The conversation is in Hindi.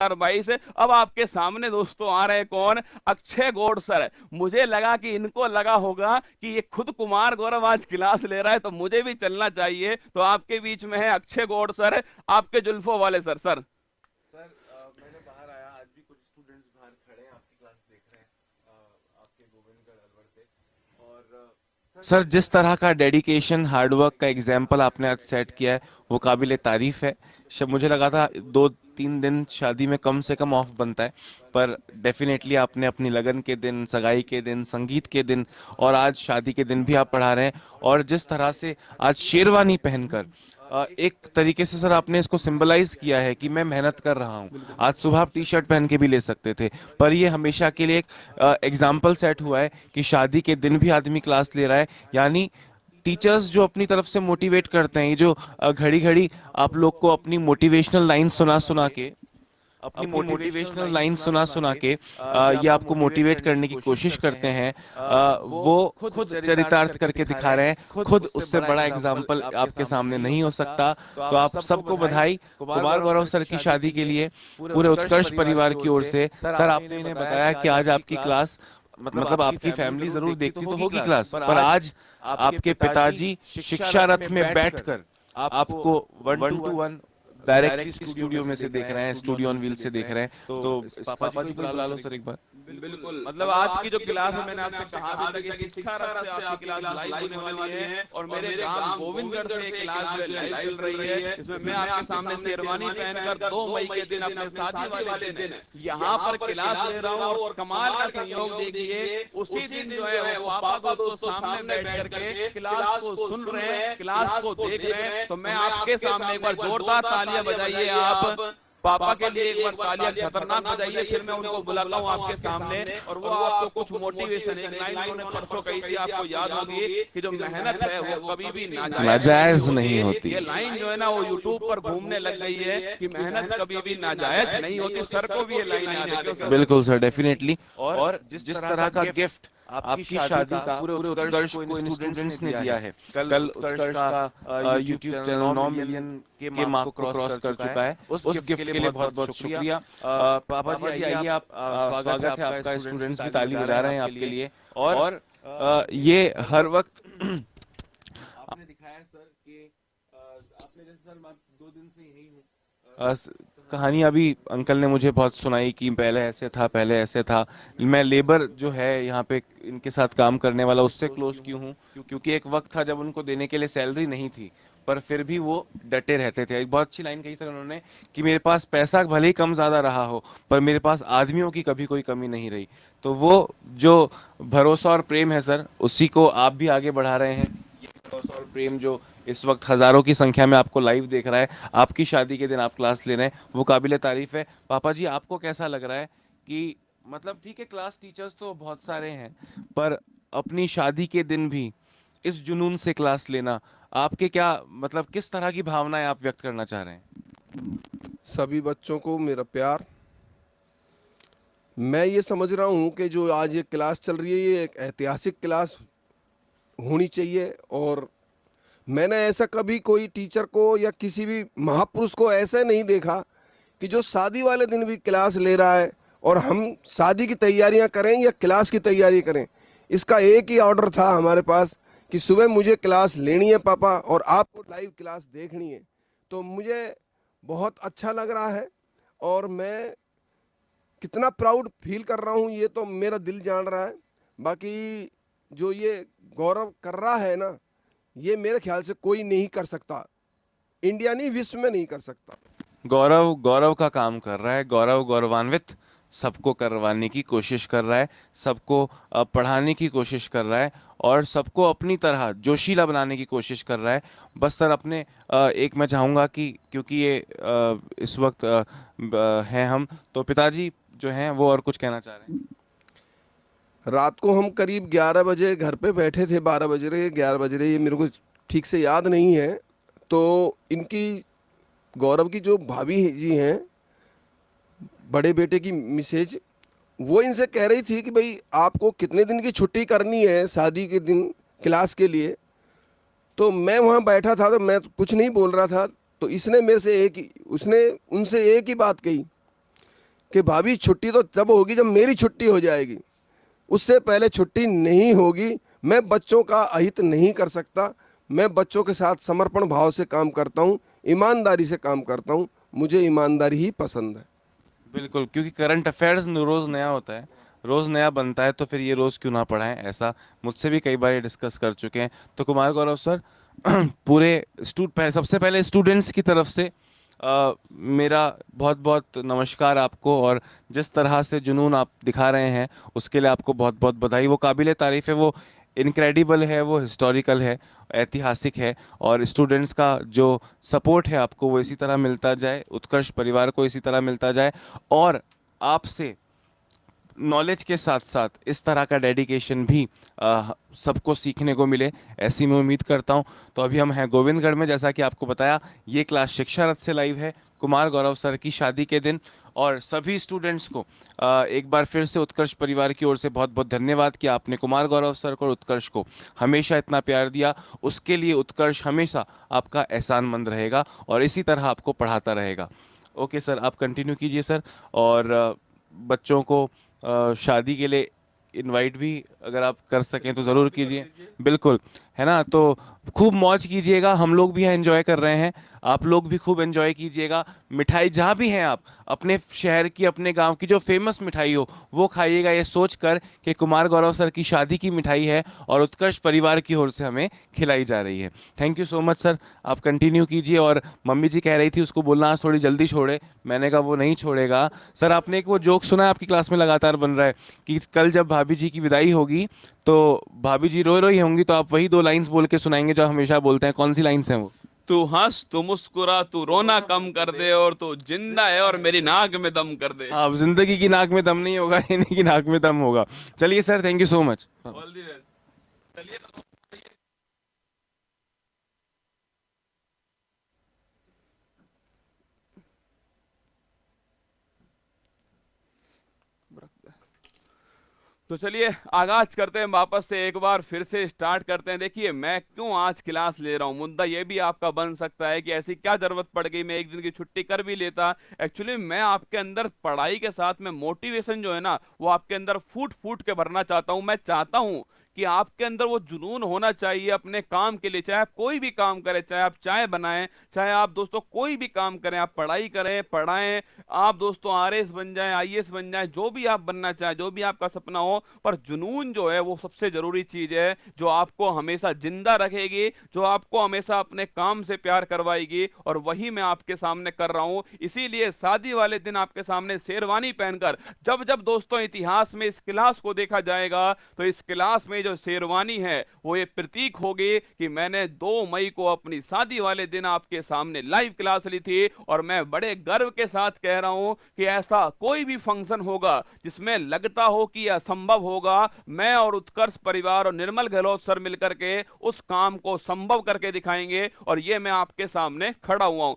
2022। अब आपके सामने दोस्तों आ रहे कौन? अक्षय गौड़ सर। मुझे लगा कि इनको लगा होगा कि ये खुद कुमार गौरव आज क्लास ले रहा है तो मुझे भी चलना चाहिए, तो आपके बीच में है अक्षय गौड़ सर, आपके जुल्फों वाले सर। सर सर मैंने बाहर आया, आज भी कुछ स्टूडेंट्स बाहर खड़े हैं, आपकी क्लास देख रहे हैं, आपके गोविंदगढ़ अलवर से। और सर जिस तरह का डेडिकेशन हार्डवर्क का एग्जाम्पल आपने आज सेट किया है वो काबिल तारीफ है। मुझे लगा था 2-3 दिन शादी में कम से कम ऑफ बनता है, पर डेफिनेटली आपने अपनी लगन के दिन, सगाई के दिन, संगीत के दिन और आज शादी के दिन भी आप पढ़ा रहे हैं। और जिस तरह से आज शेरवानी पहनकर एक तरीके से सर आपने इसको सिंबलाइज किया है कि मैं मेहनत कर रहा हूँ। आज सुबह आप टी शर्ट पहन के भी ले सकते थे, पर ये हमेशा के लिए एक एग्जाम्पल सेट हुआ है कि शादी के दिन भी आदमी क्लास ले रहा है। यानी टीचर्स जो अपनी तरफ से मोटिवेट करते हैं, ये जो घड़ी घड़ी आप लोग को अपनी मोटिवेशनल लाइन सुना सुना के ये आपको मोटिवेट करने की कोशिश करते हैं, वो खुद चरितार्थ करके दिखा रहे हैं। खुद उससे बड़ा एग्जाम्पल आपके सामने नहीं हो सकता। तो आप सबको बधाई कुमार गौरव सर की शादी के लिए पूरे उत्कर्ष परिवार की ओर से। सर आपने इन्हें बताया कि आज आपकी क्लास, मतलब आपकी फैमिली जरूर देखती तो होगी क्लास, पर आज आपके पिताजी शिक्षा रथ में बैठकर आपको 1-to-1 डायरेक्टली स्टूडियो में से देख रहे हैं, स्टूडियो ऑन व्हील से देख रहे हैं। तो पापा जी को बुला लो सर एक बार। बिल्कुल, मतलब आज की जो क्लास है, मैंने आपसे कहा भी था कि शिक्षा रथ से आपकी क्लास लाइव होने वाली है, और मेरे गांव गोविंदगढ़ से एक क्लास जो है लाइव चल रही है। इसमें मैं आपके सामने शेरवानी पहनकर 2 मई के दिन, अपने शादी वाले दिन यहाँ पर क्लास ले रहा हूँ। और कमाल का संयोग देखिए, उसी दिन जो है वो पापा दोस्तों सामने बैठ करके क्लास को सुन रहे हैं, क्लास को देख रहे हैं। तो मैं आपके सामने एक बार जोरदार तालियां बजाइए आप पापा के लिए, एक बार तालियां खतरनाक बजाइए। फिर मैं उनको बुलाता हूँ आपके सामने, और वो आपको कुछ मोटिवेशन, एक लाइन उन्होंने परसों कही थी, आपको याद होगी कि जो मेहनत है वो कभी भी नाजायज नहीं होती। ये लाइन जो है ना वो यूट्यूब पर घूमने लग गई है कि मेहनत कभी भी नाजायज नहीं होती। सर को भी ये लाइन याद है क्या? बिल्कुल सर, डेफिनेटली। और जिस तरह का गिफ्ट आपकी शादी का पूरे उत्कर्ष को इन स्टूडेंट्स ने दिया है, कल उत्कर्ष का यूट्यूब चैनल 9 मिलियन के मार्क को क्रॉस कर चुका है। उस गिफ्ट के लिए बहुत बहुत शुक्रिया। पापा जी आइए, आप स्वागत है आपका, स्टूडेंट्स भी ताली बजा रहे हैं आपके लिए। और ये हर वक्त आपने दिखाया सर कि आपने, जैसे सर मैं 2 दिन से यही हूँ, कहानी अभी अंकल ने मुझे बहुत सुनाई कि पहले ऐसे था, पहले ऐसे था। मैं लेबर जो है यहाँ पे इनके साथ काम करने वाला, उससे क्लोज क्यों हूँ? क्योंकि एक वक्त था जब उनको देने के लिए सैलरी नहीं थी, पर फिर भी वो डटे रहते थे। एक बहुत अच्छी लाइन कही सर उन्होंने कि मेरे पास पैसा भले ही कम ज्यादा रहा हो, पर मेरे पास आदमियों की कभी कोई कमी नहीं रही। तो वो जो भरोसा और प्रेम है सर, उसी को आप भी आगे बढ़ा रहे हैं। ये भरोसा और प्रेम जो इस वक्त हजारों की संख्या में आपको लाइव देख रहा है, आपकी शादी के दिन आप क्लास ले रहे हैं, वो काबिले तारीफ है। पापा जी आपको कैसा लग रहा है कि, मतलब ठीक है क्लास टीचर्स तो बहुत सारे हैं, पर अपनी शादी के दिन भी इस जुनून से क्लास लेना, आपके क्या, मतलब किस तरह की भावनाएं आप व्यक्त करना चाह रहे हैं? सभी बच्चों को मेरा प्यार। मैं ये समझ रहा हूँ कि जो आज ये क्लास चल रही है, ये एक ऐतिहासिक क्लास होनी चाहिए। और मैंने ऐसा कभी कोई टीचर को या किसी भी महापुरुष को ऐसा नहीं देखा कि जो शादी वाले दिन भी क्लास ले रहा है, और हम शादी की तैयारियां करें या क्लास की तैयारी करें, इसका एक ही ऑर्डर था हमारे पास कि सुबह मुझे क्लास लेनी है पापा, और आपको लाइव क्लास देखनी है। तो मुझे बहुत अच्छा लग रहा है, और मैं कितना प्राउड फील कर रहा हूँ ये तो मेरा दिल जान रहा है। बाकी जो ये गौरव कर रहा है ना, ये मेरे ख्याल से कोई नहीं कर सकता, इंडिया नहीं विश्व में नहीं कर सकता। गौरव गौरव का काम कर रहा है, गौरव गौरवान्वित सबको करवाने की कोशिश कर रहा है, सबको पढ़ाने की कोशिश कर रहा है, और सबको अपनी तरह जोशीला बनाने की कोशिश कर रहा है। बस सर अपने एक मैं चाहूँगा कि क्योंकि ये इस वक्त हैं हम, तो पिताजी जो हैं वो और कुछ कहना चाह रहे हैं। रात को हम करीब 11 बजे घर पे बैठे थे, 12 बज रहे 11 बज रहे, ये मेरे को ठीक से याद नहीं है। तो इनकी, गौरव की जो भाभी जी हैं, बड़े बेटे की मिसेज, वो इनसे कह रही थी कि भाई आपको कितने दिन की छुट्टी करनी है शादी के दिन क्लास के लिए। तो मैं वहाँ बैठा था, तो मैं कुछ नहीं बोल रहा था। तो इसने मेरे से उसने उनसे एक ही बात कही कि भाभी छुट्टी तो तब होगी जब मेरी छुट्टी हो जाएगी, उससे पहले छुट्टी नहीं होगी। मैं बच्चों का अहित नहीं कर सकता, मैं बच्चों के साथ समर्पण भाव से काम करता हूँ, ईमानदारी से काम करता हूँ, मुझे ईमानदारी ही पसंद है। बिल्कुल, क्योंकि करंट अफेयर्स रोज नया होता है, रोज नया बनता है, तो फिर ये रोज क्यों ना पढ़ाएं, ऐसा मुझसे भी कई बार ये डिस्कस कर चुके हैं। तो कुमार गौरव सर पूरे सबसे पहले स्टूडेंट्स की तरफ से मेरा बहुत बहुत नमस्कार आपको, और जिस तरह से जुनून आप दिखा रहे हैं उसके लिए आपको बहुत बहुत बधाई। वो काबिले तारीफ़ है, वो इनक्रेडिबल है, वो हिस्टोरिकल है, ऐतिहासिक है, और स्टूडेंट्स का जो सपोर्ट है आपको वो इसी तरह मिलता जाए, उत्कर्ष परिवार को इसी तरह मिलता जाए, और आपसे नॉलेज के साथ साथ इस तरह का डेडिकेशन भी सबको सीखने को मिले, ऐसी मैं उम्मीद करता हूं। तो अभी हम हैं गोविंदगढ़ में, जैसा कि आपको बताया ये क्लास शिक्षा रथ से लाइव है कुमार गौरव सर की शादी के दिन, और सभी स्टूडेंट्स को एक बार फिर से उत्कर्ष परिवार की ओर से बहुत बहुत धन्यवाद कि आपने कुमार गौरव सर को और उत्कर्ष को हमेशा इतना प्यार दिया। उसके लिए उत्कर्ष हमेशा आपका एहसानमंद रहेगा और इसी तरह आपको पढ़ाता रहेगा। ओके सर, आप कंटिन्यू कीजिए सर, और बच्चों को शादी के लिए इनवाइट भी अगर आप कर सकें तो ज़रूर कीजिए। बिल्कुल, है ना, तो खूब मौज कीजिएगा, हम लोग भी यहाँ एंजॉय कर रहे हैं, आप लोग भी खूब एंजॉय कीजिएगा। मिठाई जहाँ भी हैं आप, अपने शहर की, अपने गांव की जो फेमस मिठाई हो वो खाइएगा, ये सोच कर कि कुमार गौरव सर की शादी की मिठाई है और उत्कर्ष परिवार की ओर से हमें खिलाई जा रही है। Thank you so much sir, आप कंटिन्यू कीजिए। और मम्मी जी कह रही थी उसको बोलना आज थोड़ी जल्दी छोड़े, मैंने कहा वो नहीं छोड़ेगा। सर आपने एक वो जोक सुना है, आपकी क्लास में लगातार बन रहा है कि कल जब भाभी जी की विदाई होगी तो भाभी जी रो रही होंगी तो आप वही 2 लाइंस बोल के सुनाएंगे जो हमेशा बोलते हैं। कौन सी लाइंस हैं वो? तू हंस, तू मुस्कुरा, तू रोना कम कर दे, और तू जिंदा है और मेरी नाक में दम कर दे। अब जिंदगी की नाक में दम नहीं होगा, इन्हीं की नाक में दम होगा। चलिए sir, thank you so much. All the best. चलिए तो चलिए आगाज करते हैं, वापस से एक बार फिर से स्टार्ट करते हैं। देखिए मैं क्यों आज क्लास ले रहा हूं, मुद्दा ये भी आपका बन सकता है कि ऐसी क्या जरूरत पड़ गई, मैं एक दिन की छुट्टी कर भी लेता। एक्चुअली मैं आपके अंदर पढ़ाई के साथ में मोटिवेशन जो है ना, वो आपके अंदर फूट फूट के भरना चाहता हूं। मैं चाहता हूं कि आपके अंदर वो जुनून होना चाहिए अपने काम के लिए, चाहे आप कोई भी काम करें, चाहे आप चाय बनाएं, चाहे आप दोस्तों कोई भी काम करें, आप पढ़ाई करें, पढ़ाएं, आप दोस्तों आरएस बन जाएं, आईएएस बन जाएं, जो भी आप बनना चाहें, जो भी आपका सपना हो, पर जुनून जो है वो सबसे जरूरी चीज है, जो आपको हमेशा जिंदा रखेगी, जो आपको हमेशा अपने काम से प्यार करवाएगी, और वही मैं आपके सामने कर रहा हूं। इसीलिए शादी वाले दिन आपके सामने शेरवानी पहनकर, जब जब दोस्तों इतिहास में इस क्लास को देखा जाएगा तो इस क्लास में जो शेरवानी है वो ये प्रतीक होगी कि मैंने 2 मई को अपनी शादी वाले दिन आपके सामने लाइव क्लास ली थी। और मैं बड़े गर्व के साथ कह रहा हूं कि ऐसा कोई भी फंक्शन होगा जिसमें लगता हो कि असंभव होगा, मैं और उत्कर्ष परिवार और निर्मल गहलोत सर मिलकर के उस काम को संभव करके दिखाएंगे, और ये मैं आपके सामने खड़ा हुआ हूं।